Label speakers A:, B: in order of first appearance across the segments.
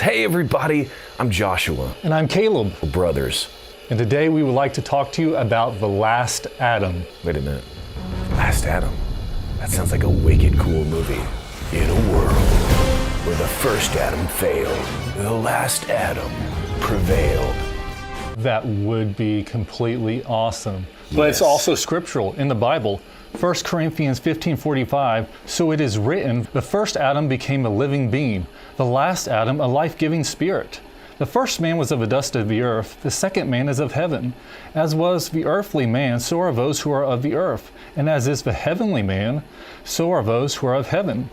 A: Hey everybody, I'm Joshua.
B: And I'm Caleb.
A: We're brothers.
B: And today we would like to talk to you about the last Adam.
A: Wait a minute. Last Adam? That sounds like a wicked cool movie. In a world where the first Adam failed, the last Adam prevailed.
B: That would be completely awesome. But it's also scriptural in the Bible. 1 Corinthians 15:45, so it is written, the first Adam became a living being, the last Adam a life-giving spirit. The first man was of the dust of the earth, the second man is of heaven. As was the earthly man, so are those who are of the earth. And as is the heavenly man, so are those who are of heaven.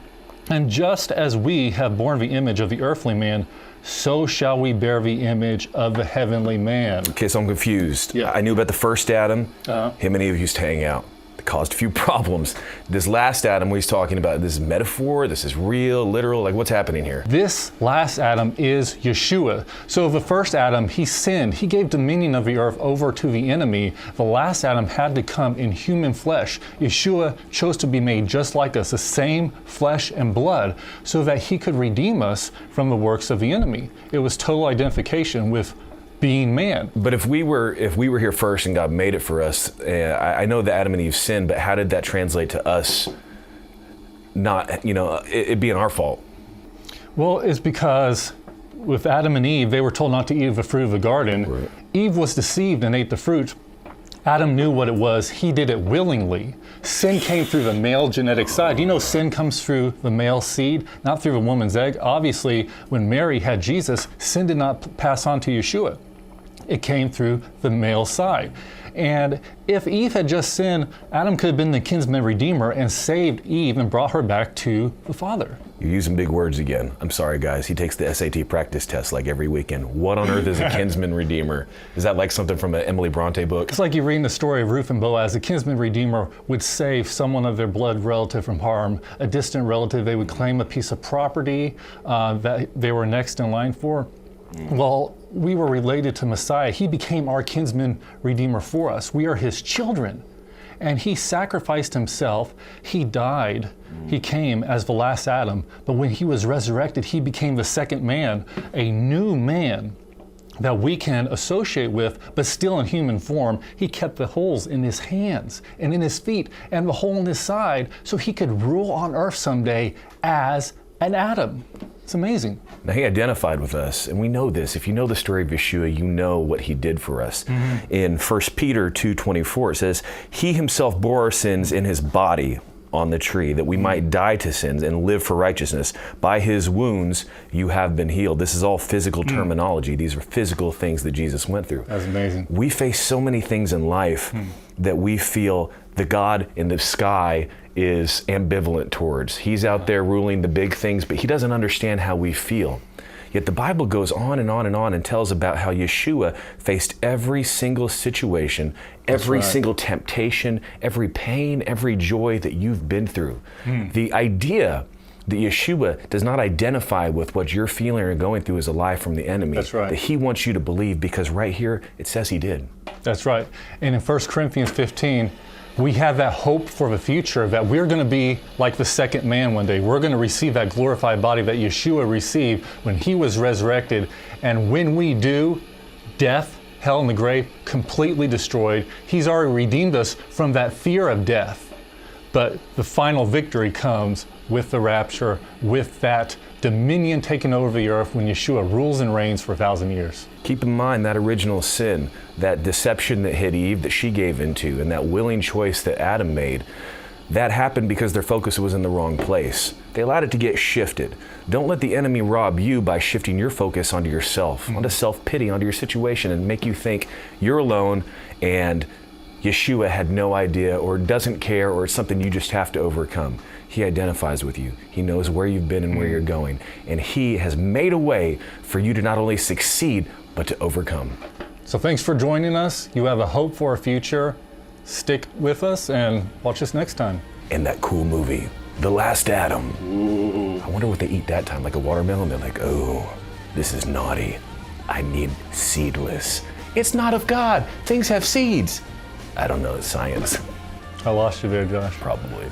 B: And just as we have borne the image of the earthly man, so shall we bear the image of the heavenly man.
A: Okay, so I'm confused.
B: Yeah.
A: I knew about the first Adam. Him and Eve used to hang out. It caused a few problems. This last Adam, what he's talking about, this is metaphor, this is real, literal, like what's happening here?
B: This last Adam is Yeshua. So the first Adam, he sinned. He gave dominion of the earth over to the enemy. The last Adam had to come in human flesh. Yeshua chose to be made just like us, the same flesh and blood, so that he could redeem us from the works of the enemy. It was total identification with being man.
A: But if we were here first and God made it for us, I know that Adam and Eve sinned, but how did that translate to us not, it being our fault?
B: Well, it's because with Adam and Eve, they were told not to eat of the fruit of the garden.
A: Right.
B: Eve was deceived and ate the fruit. Adam knew what it was. He did it willingly. Sin came through the male genetic side. You know, sin comes through the male seed, not through the woman's egg. Obviously, when Mary had Jesus, sin did not pass on to Yeshua. It came through the male side. And if Eve had just sinned, Adam could have been the kinsman redeemer and saved Eve and brought her back to the Father.
A: You're using big words again. I'm sorry, guys. He takes the SAT practice test like every weekend. What on earth is a kinsman redeemer? Is that like something from an Emily Bronte book?
B: It's like you're reading the story of Ruth and Boaz. The kinsman redeemer would save someone of their blood relative from harm, a distant relative. They would claim a piece of property that they were next in line for. Well, we were related to Messiah. He became our kinsman redeemer for us. We are his children. And he sacrificed himself. He died. He came as the last Adam. But when he was resurrected, he became the second man, a new man that we can associate with, but still in human form. He kept the holes in his hands and in his feet and the hole in his side so he could rule on earth someday as an Adam. It's amazing.
A: Now, he identified with us, and we know this. If you know the story of Yeshua, you know what he did for us. In 1 Peter 2:24, it says, he himself bore our sins in his body on the tree, that we might die to sins and live for righteousness. By his wounds, you have been healed. This is all physical terminology. These are physical things that Jesus went through.
B: That's amazing.
A: We face so many things in life that we feel the God in the sky is ambivalent towards. He's out there ruling the big things, but he doesn't understand how we feel. Yet the Bible goes on and on and on and tells about how Yeshua faced every single situation, every single temptation, every pain, every joy that you've been through. The idea that Yeshua does not identify with what you're feeling or going through is a lie from the enemy.
B: That's right.
A: That he wants you to believe, because right here it says he did.
B: That's right. And in 1 Corinthians 15, we have that hope for the future that we're going to be like the second man one day. We're going to receive that glorified body that Yeshua received when he was resurrected. And when we do, death, hell, and the grave completely destroyed. He's already redeemed us from that fear of death. But the final victory comes with the rapture, with that dominion taken over the earth when Yeshua rules and reigns for 1,000 years.
A: Keep in mind that original sin, that deception that hit Eve that she gave into, and that willing choice that Adam made, that happened because their focus was in the wrong place. They allowed it to get shifted. Don't let the enemy rob you by shifting your focus onto yourself, onto self-pity, onto your situation, and make you think you're alone and Yeshua had no idea or doesn't care, or it's something you just have to overcome. He identifies with you. He knows where you've been and where you're going. And he has made a way for you to not only succeed, but to overcome.
B: So thanks for joining us. You have a hope for a future. Stick with us and watch us next time.
A: And that cool movie, The Last Adam. Ooh. I wonder what they eat that time, like a watermelon. They're like, oh, this is naughty. I need seedless. It's not of God. Things have seeds. I don't know, it's science.
B: I lost you there, Josh.
A: Probably.